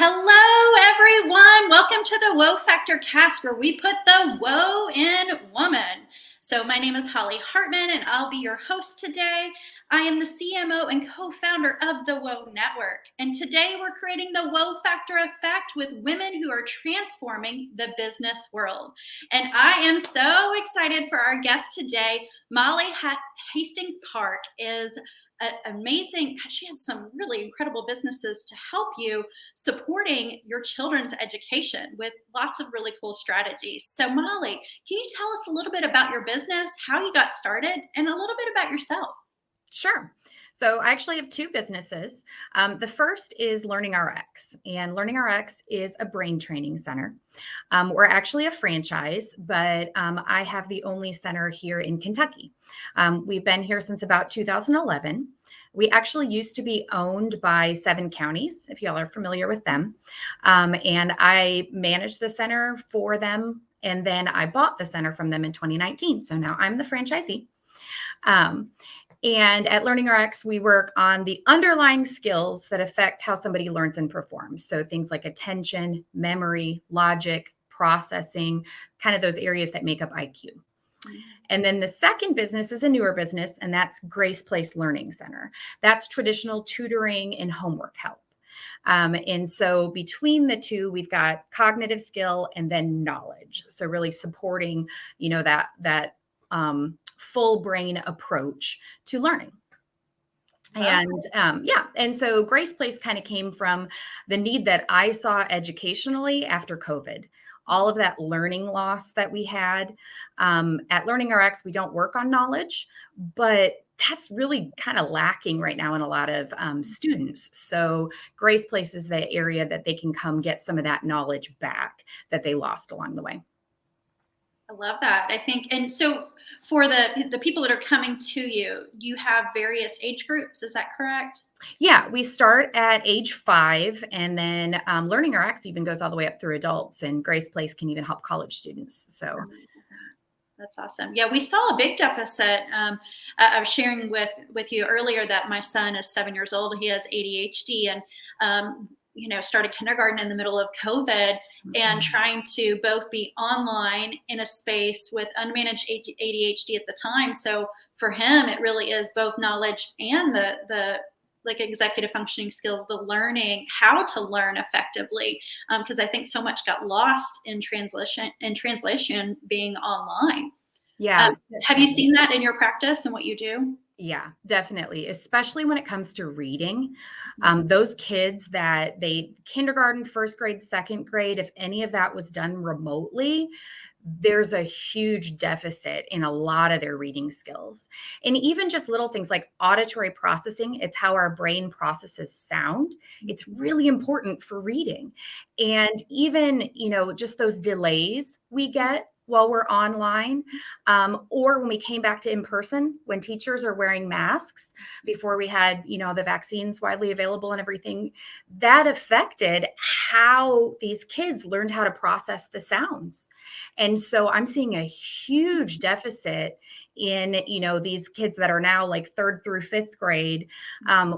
Hello, everyone. Welcome to the Woe Factor cast, where we put the woe in woman. So my name is Holly Hartman, and I'll be your host today. I am the CMO and co-founder of the Woe Network. And today we're creating the Woe Factor effect with women who are transforming the business world. And I am so excited for our guest today. Molly Hastings-Parke is amazing. She has some really incredible businesses to help you supporting your children's education with lots of really cool strategies. So Molly, can you tell us a little bit about your business, how you got started, and a little bit about yourself? Sure. So I actually have two businesses. The first is LearningRx, and LearningRx is a brain training center. We're actually a franchise, but I have the only center here in Kentucky. We've been here since about 2011. We actually used to be owned by 7 counties, if y'all are familiar with them. And I managed the center for them, and then I bought the center from them in 2019. So now I'm the franchisee. And at LearningRx, we work on the underlying skills that affect how somebody learns and performs. So things like attention, memory, logic, processing, kind of those areas that make up IQ. And then the second business is a newer business, and that's Grace Place Learning Center. That's traditional tutoring and homework help. And so between the two, we've got cognitive skill and then knowledge. So really supporting, that full brain approach to learning. And so Grace Place kind of came from the need that I saw educationally after COVID. All of that learning loss that we had. At LearningRx, we don't work on knowledge, but that's really kind of lacking right now in a lot of students. So Grace Place is the area that they can come get some of that knowledge back that they lost along the way. I love that. I think, and so for the people that are coming to you, you have various age groups. Is that correct? Yeah, we start at age 5, and then LearningRx even goes all the way up through adults, and Grace Place can even help college students. So that's awesome. Yeah, we saw a big deficit. I was sharing with you earlier that my son is 7 years old. He has ADHD, and started kindergarten in the middle of COVID, and trying to both be online in a space with unmanaged ADHD at the time. So for him, it really is both knowledge and the like executive functioning skills, the learning how to learn effectively. Because I think so much got lost in translation being online. yeah. Have you seen that in your practice and what you do? Yeah, definitely. Especially when it comes to reading. Those kids that kindergarten, first grade, second grade, if any of that was done remotely, there's a huge deficit in a lot of their reading skills. And even just little things like auditory processing, it's how our brain processes sound. It's really important for reading. And even, just those delays we get while we're online, or when we came back to in person, when teachers are wearing masks before we had, the vaccines widely available and everything, that affected how these kids learned how to process the sounds. And so I'm seeing a huge deficit in, these kids that are now like 3rd through 5th grade,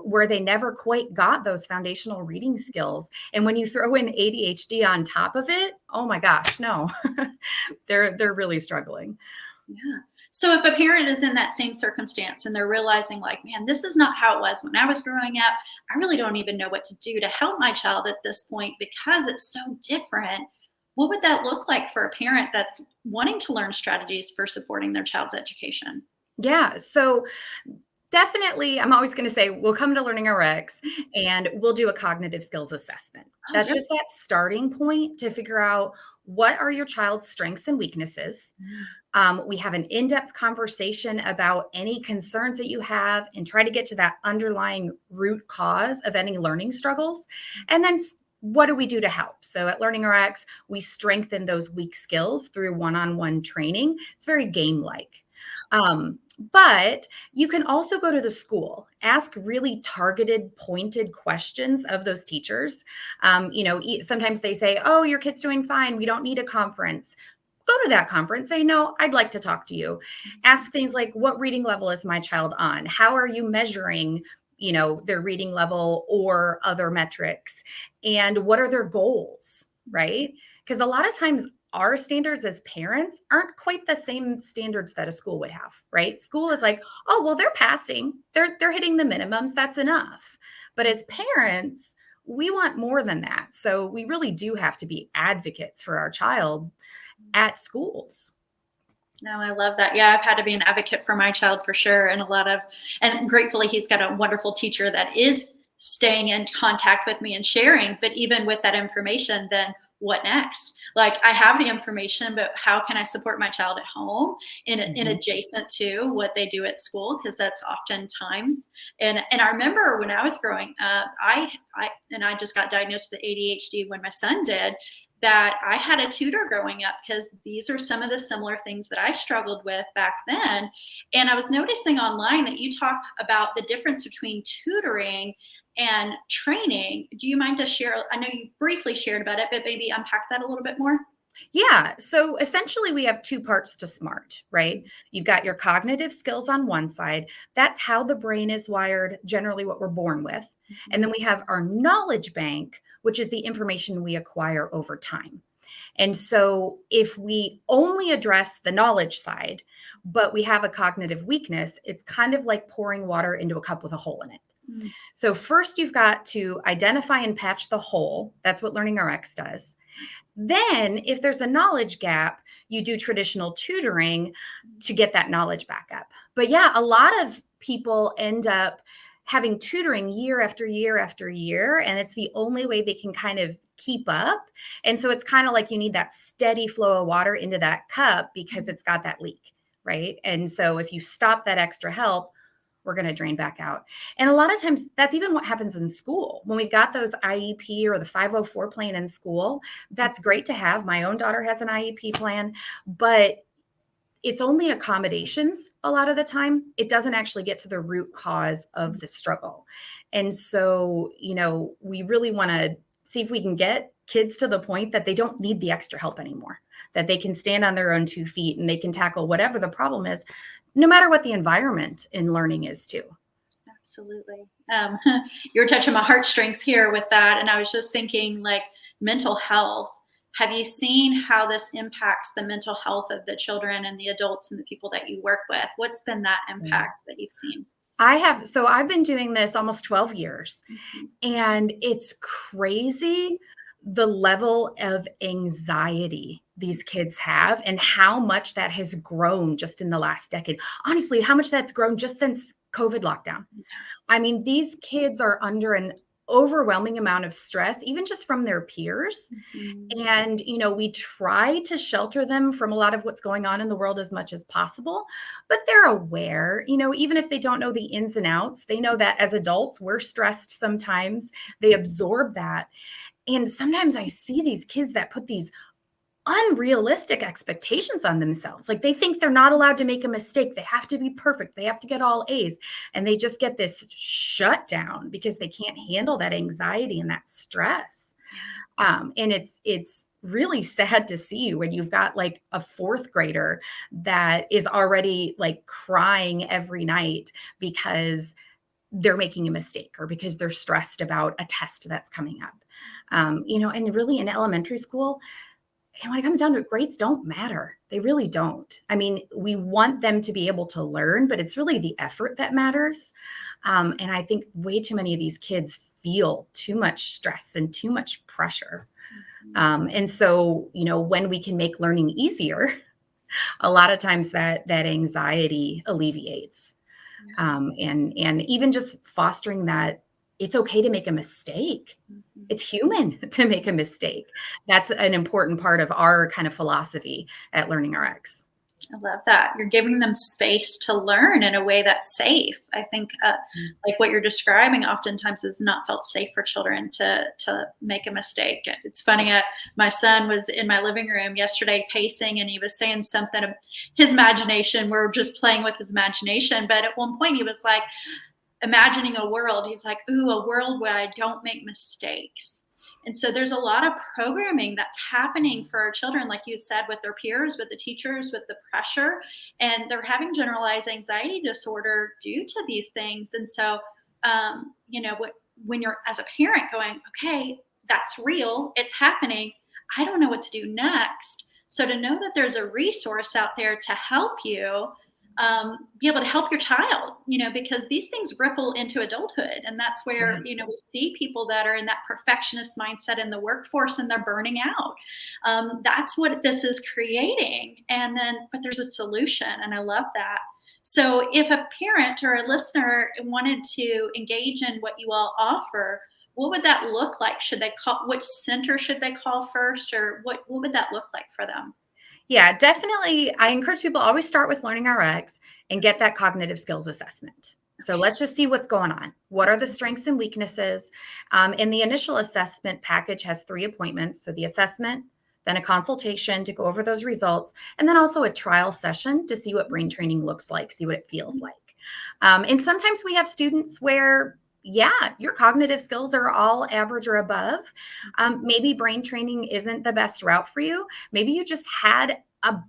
where they never quite got those foundational reading skills. And when you throw in ADHD on top of it, oh my gosh, no, they're really struggling. Yeah. So if a parent is in that same circumstance and they're realizing like, man, this is not how it was when I was growing up, I really don't even know what to do to help my child at this point because it's so different. What would that look like for a parent that's wanting to learn strategies for supporting their child's education? Yeah. So definitely, I'm always going to say, we'll come to LearningRx and we'll do a cognitive skills assessment. That's just that starting point to figure out what are your child's strengths and weaknesses. We have an in-depth conversation about any concerns that you have and try to get to that underlying root cause of any learning struggles. And then what do we do to help? So at LearningRx, we strengthen those weak skills through one-on-one training. It's very game-like. But you can also go to the school, ask really targeted, pointed questions of those teachers. Sometimes they say, oh, your kid's doing fine. We don't need a conference. Go to that conference. Say, no, I'd like to talk to you. Ask things like, what reading level is my child on? How are you measuring their reading level or other metrics, and what are their goals, right? Because a lot of times our standards as parents aren't quite the same standards that a school would have, right? School is like, oh, well, they're passing, they're hitting the minimums, that's enough. But as parents, we want more than that. So we really do have to be advocates for our child at schools. No, I love that. Yeah, I've had to be an advocate for my child for sure. And gratefully, he's got a wonderful teacher that is staying in contact with me and sharing. But even with that information, then what next? Like, I have the information, but how can I support my child at home in adjacent to what they do at school? Because that's oftentimes. And I remember when I was growing up, I just got diagnosed with ADHD when my son did, that I had a tutor growing up because these are some of the similar things that I struggled with back then. And I was noticing online that you talk about the difference between tutoring and training. Do you mind to share? I know you briefly shared about it, but maybe unpack that a little bit more. Yeah. So essentially, we have two parts to SMART, right? You've got your cognitive skills on one side. That's how the brain is wired, generally what we're born with. And then we have our knowledge bank, which is the information we acquire over time. And so if we only address the knowledge side, but we have a cognitive weakness, it's kind of like pouring water into a cup with a hole in it. So first you've got to identify and patch the hole. That's what LearningRx does. Then if there's a knowledge gap, you do traditional tutoring to get that knowledge back up. But yeah, a lot of people end up having tutoring year after year after year, and it's the only way they can kind of keep up. And so it's kind of like you need that steady flow of water into that cup because it's got that leak, right? And so if you stop that extra help, we're going to drain back out. And a lot of times that's even what happens in school. When we've got those IEP or the 504 plan in school, that's great to have. My own daughter has an IEP plan, but it's only accommodations a lot of the time. It doesn't actually get to the root cause of the struggle. And so, we really want to see if we can get kids to the point that they don't need the extra help anymore, that they can stand on their own 2 feet and they can tackle whatever the problem is, no matter what the environment in learning is too. Absolutely. You're touching my heartstrings here with that. And I was just thinking, like, mental health. Have you seen how this impacts the mental health of the children and the adults and the people that you work with? What's been that impact that you've seen? I have. So I've been doing this almost 12 years, and it's crazy the level of anxiety these kids have and how much that has grown just in the last decade. Honestly, how much that's grown just since COVID lockdown. I mean, these kids are under an overwhelming amount of stress, even just from their peers. And, we try to shelter them from a lot of what's going on in the world as much as possible, but they're aware, even if they don't know the ins and outs, they know that as adults, we're stressed sometimes. They absorb that. And sometimes I see these kids that put these unrealistic expectations on themselves. Like they think they're not allowed to make a mistake. They have to be perfect. They have to get all A's. And they just get this shutdown because they can't handle that anxiety and that stress. And it's really sad to see when you've got like a 4th grader that is already like crying every night because they're making a mistake or because they're stressed about a test that's coming up. And really in elementary school, and when it comes down to it, grades don't matter. They really don't. I mean, we want them to be able to learn, but it's really the effort that matters. And I think way too many of these kids feel too much stress and too much pressure. And so, when we can make learning easier, a lot of times that anxiety alleviates. And even just fostering that it's okay to make a mistake. It's human to make a mistake. That's an important part of our kind of philosophy at LearningRx. I love that. You're giving them space to learn in a way that's safe. I think like what you're describing oftentimes is not felt safe for children to make a mistake. It's funny. My son was in my living room yesterday pacing and he was saying something of his imagination. We're just playing with his imagination. But at one point he was like imagining a world. He's like, ooh, a world where I don't make mistakes. And so there's a lot of programming that's happening for our children, like you said, with their peers, with the teachers, with the pressure, and they're having generalized anxiety disorder due to these things. And so when you're as a parent going, okay, that's real, it's happening, I don't know what to do next. So to know that there's a resource out there to help you be able to help your child, because these things ripple into adulthood. And that's Yeah. where, we see people that are in that perfectionist mindset in the workforce and they're burning out. That's what this is creating. But there's a solution. And I love that. So if a parent or a listener wanted to engage in what you all offer, what would that look like? Should they call, which center should they call first, or what would that look like for them? Yeah, definitely. I encourage people always start with LearningRx and get that cognitive skills assessment. So let's just see what's going on. What are the strengths and weaknesses? And the initial assessment package has 3 appointments. So the assessment, then a consultation to go over those results, and then also a trial session to see what brain training looks like, see what it feels like. And sometimes we have students where, yeah, your cognitive skills are all average or above. Maybe brain training isn't the best route for you. Maybe you just had a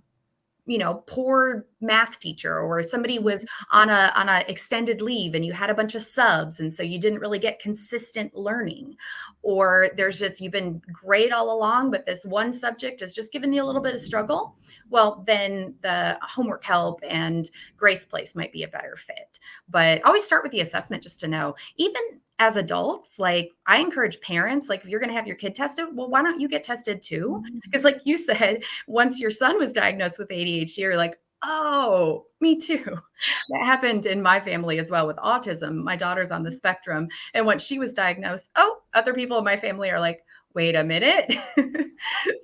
poor math teacher, or somebody was on a extended leave and you had a bunch of subs. And so you didn't really get consistent learning, or you've been great all along, but this one subject has just given you a little bit of struggle. Well, then the homework help and Grace Place might be a better fit. But always start with the assessment just to know. Even as adults, like, I encourage parents, like, if you're going to have your kid tested, well, why don't you get tested too? Because like you said, once your son was diagnosed with ADHD, you're like, oh, me too. That happened in my family as well with autism. My daughter's on the spectrum. And once she was diagnosed, other people in my family are like, wait a minute.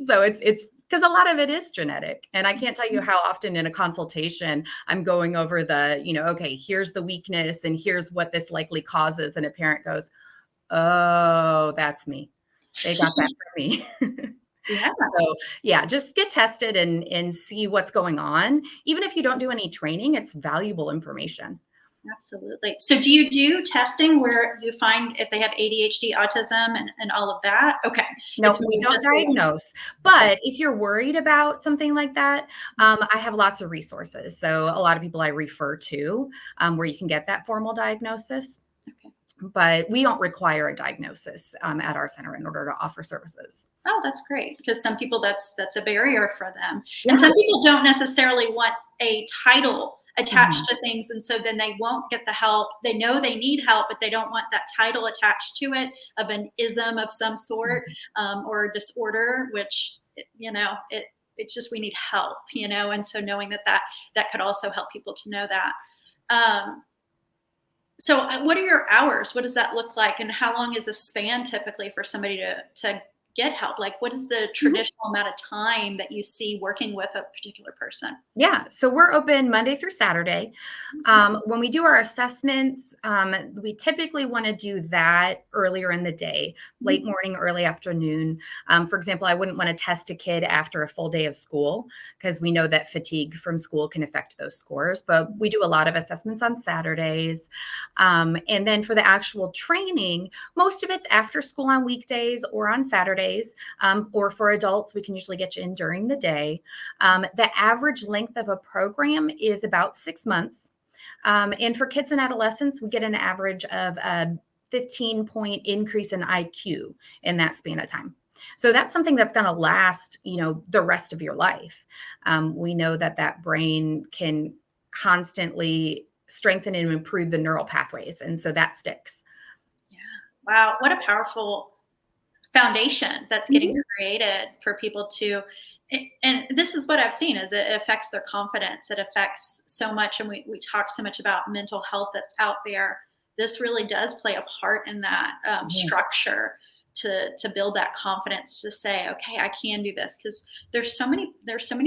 So it's because a lot of it is genetic. And I can't tell you how often in a consultation I'm going over okay, here's the weakness and here's what this likely causes. And a parent goes, oh, that's me. They got that from me. Yeah. So yeah, just get tested and see what's going on. Even if you don't do any training, it's valuable information. Absolutely. So do you do testing where you find if they have ADHD, autism, and all of that? Okay. No, we don't diagnose. But if you're worried about something like that, I have lots of resources. So a lot of people I refer to where you can get that formal diagnosis. Okay. But we don't require a diagnosis at our center in order to offer services. Oh, that's great. Because some people that's a barrier for them. Yeah. And some people don't necessarily want a title attached to things. And so then they won't get the help. They know they need help, but they don't want that title attached to it of an ism of some sort or a disorder, which, it's just, we need help, and so knowing that could also help people to know that. So what are your hours? What does that look like? And how long is a span typically for somebody to get help? Like, what is the traditional amount of time that you see working with a particular person? Yeah. So we're open Monday through Saturday. When we do our assessments, we typically want to do that earlier in the day, late morning, early afternoon. For example, I wouldn't want to test a kid after a full day of school because we know that fatigue from school can affect those scores. But we do a lot of assessments on Saturdays. And then for the actual training, most of it's after school on weekdays or on Saturdays. Or for adults, we can usually get you in during the day. The average length of a program is about 6 months. And for kids and adolescents, we get an average of a 15-point increase in IQ in that span of time. So that's something that's going to last, the rest of your life. We know that brain can constantly strengthen and improve the neural pathways. And so that sticks. Yeah. Wow. What a powerful foundation that's getting created for people to, and this is what I've seen is it affects their confidence. It affects so much. And we talk so much about mental health that's out there. This really does play a part in that structure to build that confidence to say, okay, I can do this. Because there's so many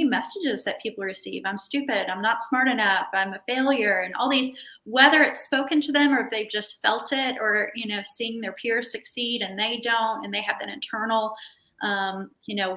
messages that people receive. I'm stupid. I'm not smart enough. I'm a failure. And all these, whether it's spoken to them or if they've just felt it or, seeing their peers succeed and they don't, and they have that internal,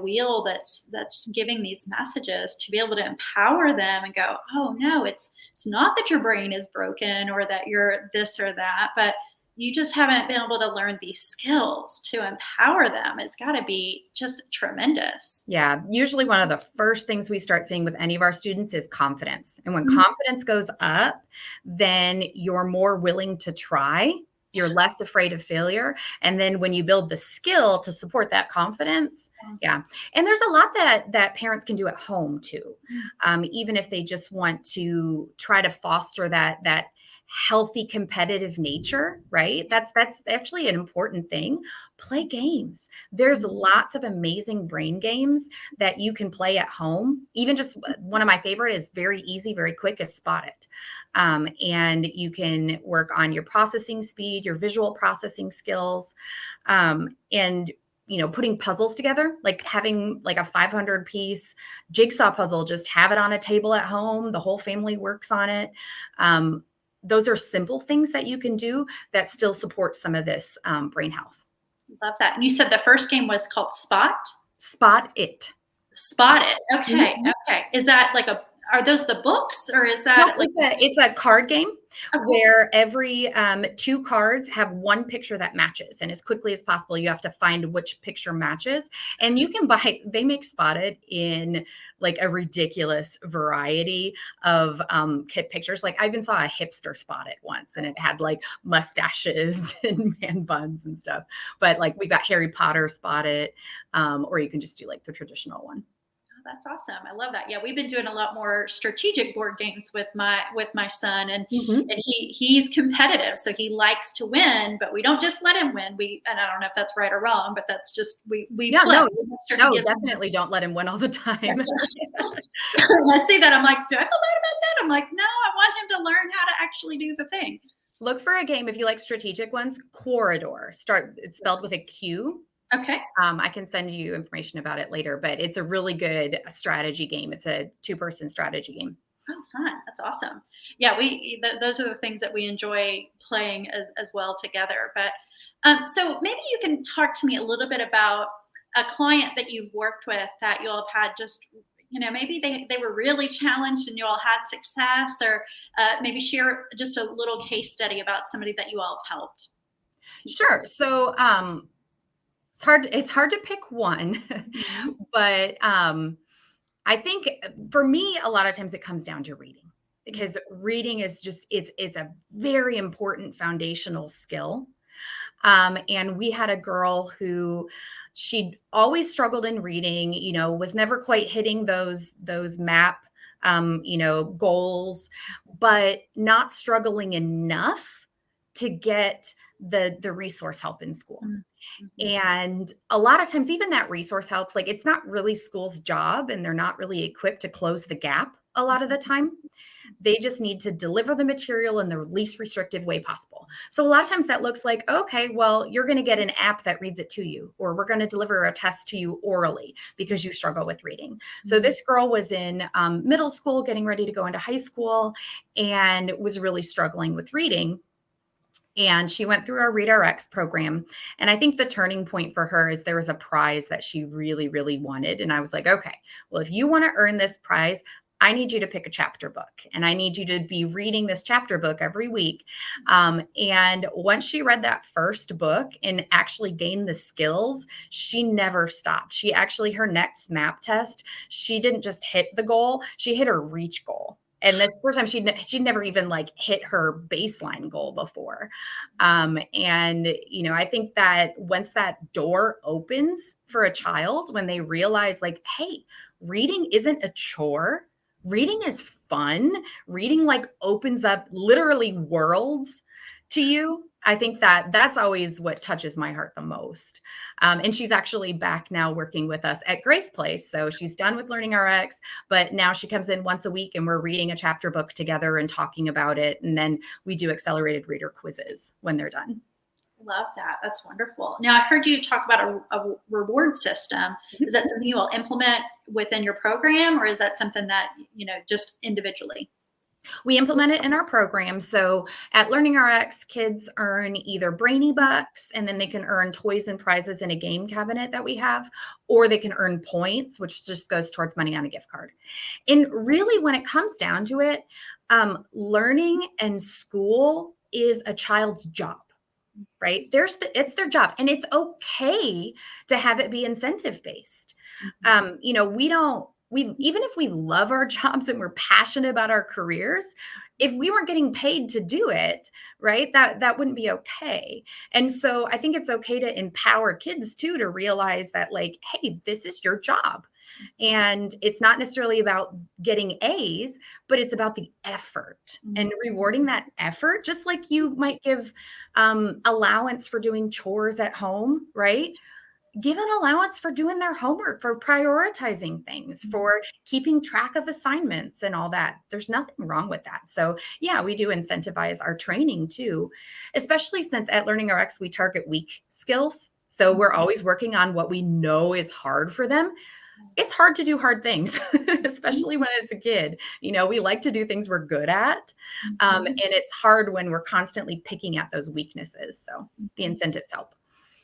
wheel that's giving these messages to be able to empower them and go, oh no, it's not that your brain is broken or that you're this or that, but you just haven't been able to learn these skills to empower them. It's got to be just tremendous. Yeah. Usually one of the first things we start seeing with any of our students is confidence. And when confidence goes up, then you're more willing to try You're less afraid of failure. And then when you build the skill to support that confidence, yeah. And there's a lot that parents can do at home too. Even if they just want to try to foster that healthy competitive nature, right? That's actually an important thing. Play games. There's lots of amazing brain games that you can play at home. Even just one of my favorite is very easy, very quick, is Spot It. And you can work on your processing speed, your visual processing skills, and putting puzzles together, like having like a 500 piece jigsaw puzzle, just have it on a table at home. The whole family works on it. Those are simple things that you can do that still support some of this brain health. Love that. And you said the first game was called Spot? Spot It. Spot It. Okay. Okay. Is that like are those the books, or is that? No, it's a card game where every 2 cards have one picture that matches. And as quickly as possible, you have to find which picture matches. And you can they make Spot It in like a ridiculous variety of kid pictures. Like I even saw a hipster Spot It once, and it had like mustaches and man buns and stuff. But like we got Harry Potter Spot It, or you can just do like the traditional one. That's awesome. I love that. Yeah, we've been doing a lot more strategic board games with my son, and he's competitive, so he likes to win, but we don't just let him win. And I don't know if that's right or wrong, but that's just we play. No, definitely don't let him win all the time. When I see that, I'm like, do I feel bad about that? I'm like, no, I want him to learn how to actually do the thing. Look for a game if you like strategic ones. Corridor. It's spelled with a Q. Okay. I can send you information about it later, but it's a really good strategy game. It's a 2-person strategy game. Oh, fun. That's awesome. Yeah, those are the things that we enjoy playing as well together. But so maybe you can talk to me a little bit about a client that you've worked with that you all have had just, maybe they were really challenged and you all had success, or maybe share just a little case study about somebody that you all have helped. Sure. So, it's hard to pick one, but I think for me, a lot of times it comes down to reading, because reading is just, it's a very important foundational skill. And we had a girl who she'd always struggled in reading, was never quite hitting those MAP, goals, but not struggling enough to get the resource help in school. And a lot of times, even that resource helps, like it's not really school's job, and they're not really equipped to close the gap a lot of the time. They just need to deliver the material in the least restrictive way possible. So a lot of times that looks like, okay, well, you're going to get an app that reads it to you, or we're going to deliver a test to you orally because you struggle with reading. So this girl was in middle school, getting ready to go into high school, and was really struggling with reading. And she went through our LearningRx program. And I think the turning point for her is there was a prize that she really, really wanted. And I was like, okay, well, if you want to earn this prize, I need you to pick a chapter book, and I need you to be reading this chapter book every week. And once she read that first book and actually gained the skills, she never stopped. She actually, her next MAP test, she didn't just hit the goal, she hit her reach goal. And this first time she'd never even like hit her baseline goal before. And, I think that once that door opens for a child, when they realize like, hey, reading isn't a chore, reading is fun, reading like opens up literally worlds to you. I think that that's always what touches my heart the most. And she's actually back now working with us at Grace Place. So she's done with LearningRx, but now she comes in once a week and we're reading a chapter book together and talking about it. And then we do accelerated reader quizzes when they're done. Love that. That's wonderful. Now, I heard you talk about a reward system. Is that something you all implement within your program, or is that something that, just individually? We implement it in our program. So at LearningRx, kids earn either Brainy Bucks, and then they can earn toys and prizes in a game cabinet that we have, or they can earn points, which just goes towards money on a gift card. And really, when it comes down to it, learning and school is a child's job, right? It's their job, and it's okay to have it be incentive based. Even if we love our jobs and we're passionate about our careers, if we weren't getting paid to do it, right, that wouldn't be okay. And so I think it's okay to empower kids too, to realize that, like, hey, this is your job. And it's not necessarily about getting A's, but it's about the effort and rewarding that effort, just like you might give allowance for doing chores at home, right? Give an allowance for doing their homework, for prioritizing things, for keeping track of assignments and all that. There's nothing wrong with that. So yeah, we do incentivize our training too, especially since at LearningRx, we target weak skills. So we're always working on what we know is hard for them. It's hard to do hard things, especially when it's a kid. You know, we like to do things we're good at. And it's hard when we're constantly picking at those weaknesses. So the incentives help.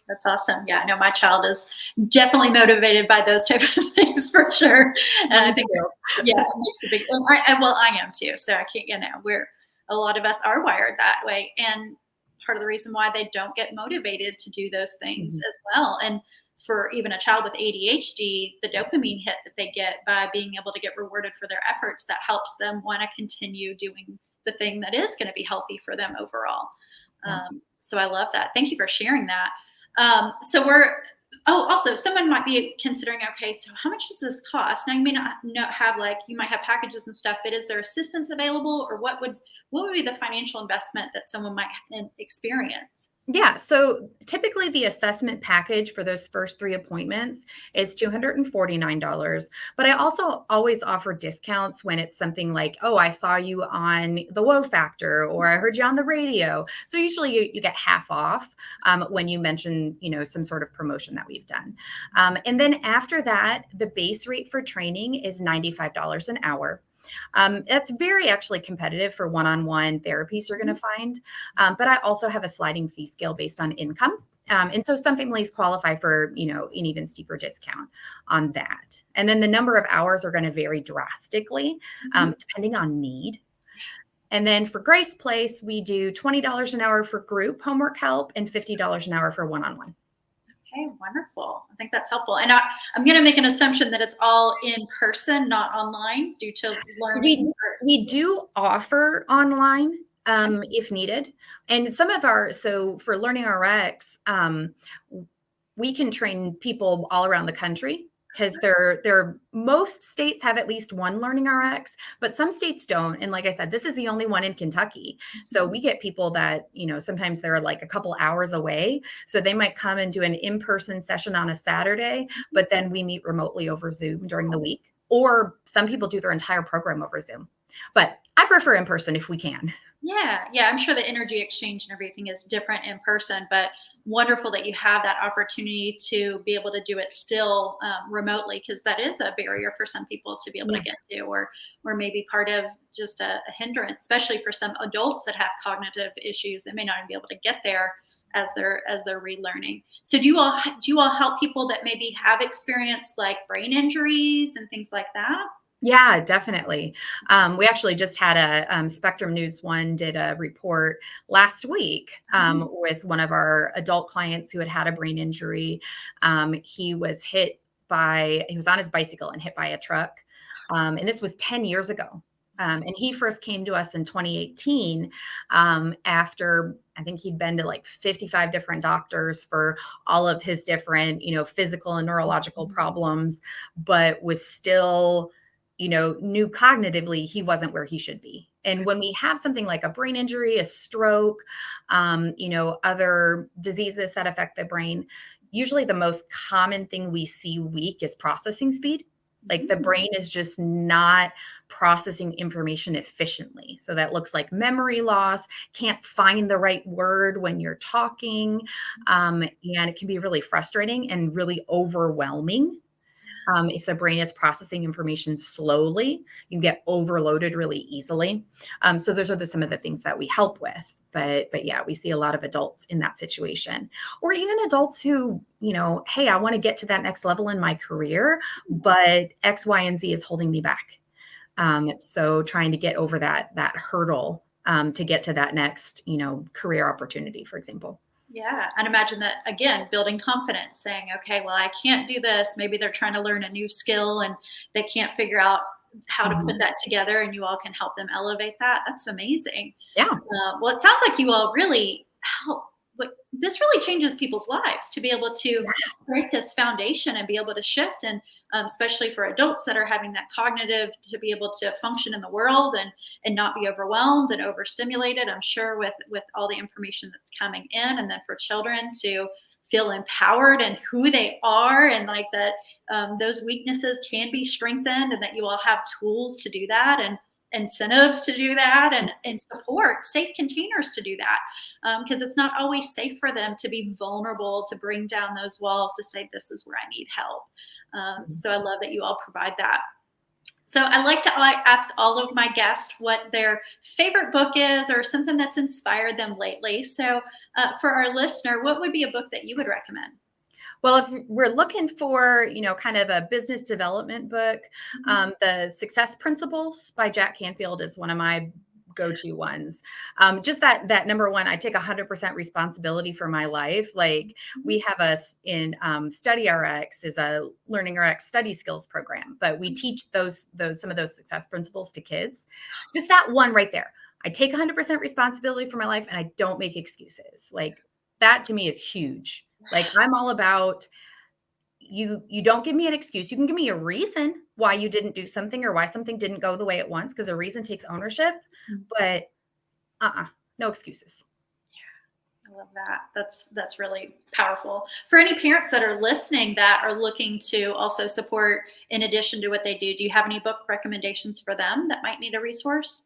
That's awesome. Yeah, I know my child is definitely motivated by those type of things for sure. And I think, yeah, it makes a big, well, I am too. So I can't, a lot of us are wired that way. And part of the reason why they don't get motivated to do those things as well. And for even a child with ADHD, the dopamine hit that they get by being able to get rewarded for their efforts, that helps them want to continue doing the thing that is going to be healthy for them overall. So I love that. Thank you for sharing that. Also someone might be considering, okay, so how much does this cost? Now you may not have, like, you might have packages and stuff, but is there assistance available, or what would be the financial investment that someone might experience? Yeah. So typically the assessment package for those first 3 appointments is $249. But I also always offer discounts when it's something like, oh, I saw you on the Whoa Factor, or I heard you on the radio. So usually you get half off when you mention, some sort of promotion that we've done. And then after that, the base rate for training is $95 an hour. That's very actually competitive for one-on-one therapies you're going to find. But I also have a sliding fee scale based on income. And so some families qualify for, an even steeper discount on that. And then the number of hours are going to vary drastically depending on need. And then for Grace Place, we do $20 an hour for group homework help and $50 an hour for one-on-one. Okay, wonderful. I think that's helpful. And I'm going to make an assumption that it's all in person, not online, due to learning. We do offer online if needed. And some of so for LearningRx, we can train people all around the country, because most states have at least one LearningRx, but some states don't. And like I said, this is the only one in Kentucky. So we get people that, sometimes they're like a couple hours away. So they might come and do an in-person session on a Saturday, but then we meet remotely over Zoom during the week. Or some people do their entire program over Zoom. But I prefer in person if we can. Yeah. I'm sure the energy exchange and everything is different in person, but wonderful that you have that opportunity to be able to do it still remotely, because that is a barrier for some people to be able to get to, or maybe part of just a hindrance, especially for some adults that have cognitive issues. They may not even be able to get there as they're relearning. So do you all help people that maybe have experienced like brain injuries and things like that? Yeah, definitely. We actually just had a Spectrum News One did a report last week with one of our adult clients who had a brain injury. He was on his bicycle and hit by a truck. And this was 10 years ago. And he first came to us in 2018 after, I think he'd been to like 55 different doctors for all of his different, physical and neurological problems, but was still, knew cognitively he wasn't where he should be. And when we have something like a brain injury, a stroke, other diseases that affect the brain, usually the most common thing we see weak is processing speed. Like the brain is just not processing information efficiently. So that looks like memory loss, can't find the right word when you're talking. And it can be really frustrating and really overwhelming. If the brain is processing information slowly, you get overloaded really easily. So those are some of the things that we help with. But yeah, we see a lot of adults in that situation, or even adults who, hey, I want to get to that next level in my career, but X, Y, and Z is holding me back. So trying to get over that hurdle to get to that next, career opportunity, for example. Yeah. And imagine that, again, building confidence, saying, okay, well, I can't do this. Maybe they're trying to learn a new skill and they can't figure out how to put that together, and you all can help them elevate that. That's amazing. Yeah. Well, it sounds like you all really help. But this really changes people's lives to be able to create this foundation and be able to shift, and especially for adults that are having that cognitive to be able to function in the world and not be overwhelmed and overstimulated. I'm sure with all the information that's coming in, and then for children to feel empowered and who they are, and like that those weaknesses can be strengthened, and that you all have tools to do that, and incentives to do that, and support, safe containers to do that, because it's not always safe for them to be vulnerable, to bring down those walls, to say, this is where I need help. So I love that you all provide that. So I like to ask all of my guests what their favorite book is, or something that's inspired them lately. So for our listener, what would be a book that you would recommend? Well, if we're looking for, kind of a business development book, The Success Principles by Jack Canfield is one of my go-to ones. Just that number one, I take 100% responsibility for my life. Like we have us in StudyRx is a LearningRx study skills program, but we teach some of those success principles to kids. Just that one right there. I take 100% responsibility for my life, and I don't make excuses. Like that to me is huge. Like I'm all about you don't give me an excuse. You can give me a reason why you didn't do something or why something didn't go the way it wants, because a reason takes ownership, but no excuses. Yeah, I love that. That's really powerful. For any parents that are listening that are looking to also support in addition to what they do you have any book recommendations for them that might need a resource?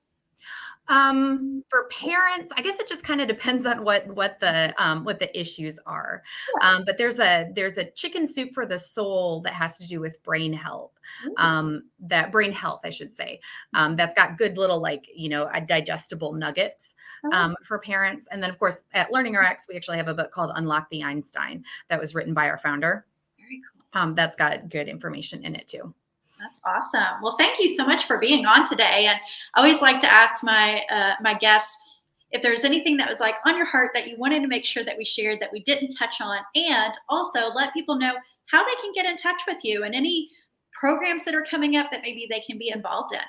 For parents, I guess it just kind of depends on what the issues are. But there's a chicken soup for the soul that has to do with brain health. That brain health, I should say. That's got good little digestible nuggets for parents. And then of course at LearningRx, we actually have a book called Unlock the Einstein that was written by our founder. Very cool. That's got good information in it too. That's awesome. Well, thank you so much for being on today. And I always like to ask my guests if there's anything that was like on your heart that you wanted to make sure that we shared that we didn't touch on, and also let people know how they can get in touch with you and any programs that are coming up that maybe they can be involved in.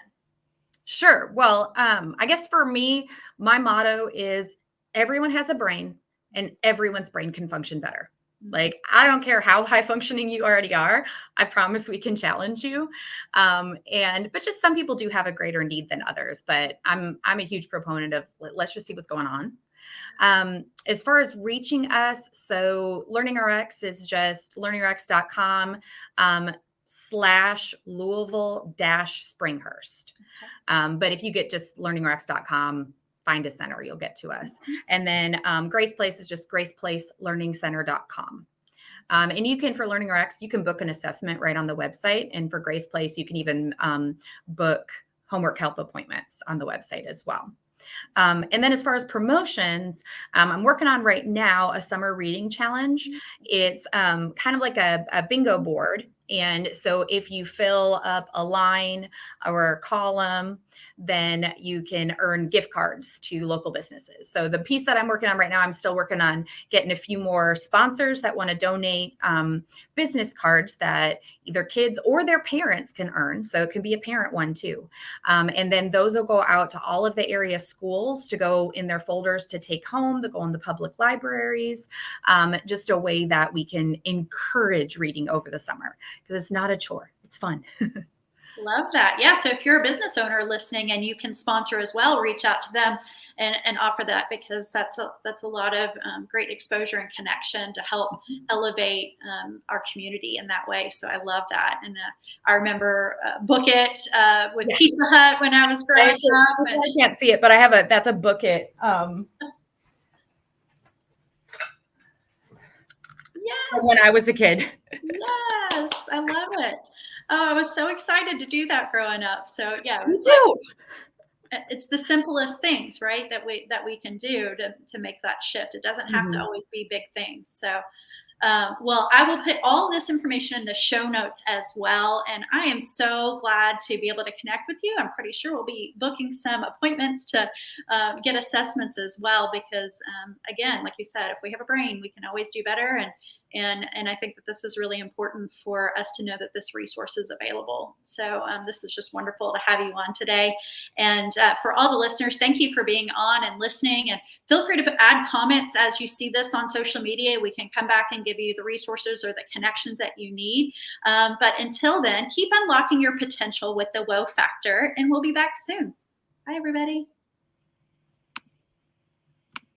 Sure. Well, I guess for me, my motto is everyone has a brain and everyone's brain can function better. Like, I don't care how high functioning you already are. I promise we can challenge you. But just some people do have a greater need than others, but I'm a huge proponent of let's just see what's going on. As far as reaching us, so LearningRx is just learningrx.com /Louisville-Springhurst. But if you get just learningrx.com, find a center, you'll get to us. And then Grace Place is just graceplacelearningcenter.com. And you can, for LearningRx, you can book an assessment right on the website. And for Grace Place, you can even book homework help appointments on the website as well. And then as far as promotions, I'm working on right now a summer reading challenge. It's kind of like a bingo board. And so if you fill up a line or a column, then you can earn gift cards to local businesses. So the piece that I'm working on right now, I'm still working on getting a few more sponsors that want to donate business cards that either kids or their parents can earn. So it can be a parent one too. And then those will go out to all of the area schools to go in their folders to take home, to go in the public libraries, just a way that we can encourage reading over the summer, because it's not a chore. It's fun. Love that. Yeah. So if you're a business owner listening and you can sponsor as well, reach out to them and offer that, because that's a lot of great exposure and connection to help elevate our community in that way. So I love that. And I remember Book It with Pizza Hut when I was growing up. I can't see it, but that's a Book It. Yes. When I was a kid. Yes, I love it. Oh, I was so excited to do that growing up. So yeah, Me too. It's the simplest things, right, that we can do to make that shift. It doesn't have to always be big things. So well, I will put all this information in the show notes as well. And I am so glad to be able to connect with you. I'm pretty sure we'll be booking some appointments to get assessments as well, because again, like you said, if we have a brain, we can always do better. And I think that this is really important for us to know that this resource is available. So this is just wonderful to have you on today. And for all the listeners, thank you for being on and listening. And feel free to add comments as you see this on social media. We can come back and give you the resources or the connections that you need. But until then, keep unlocking your potential with the WOW Factor, and we'll be back soon. Bye, everybody.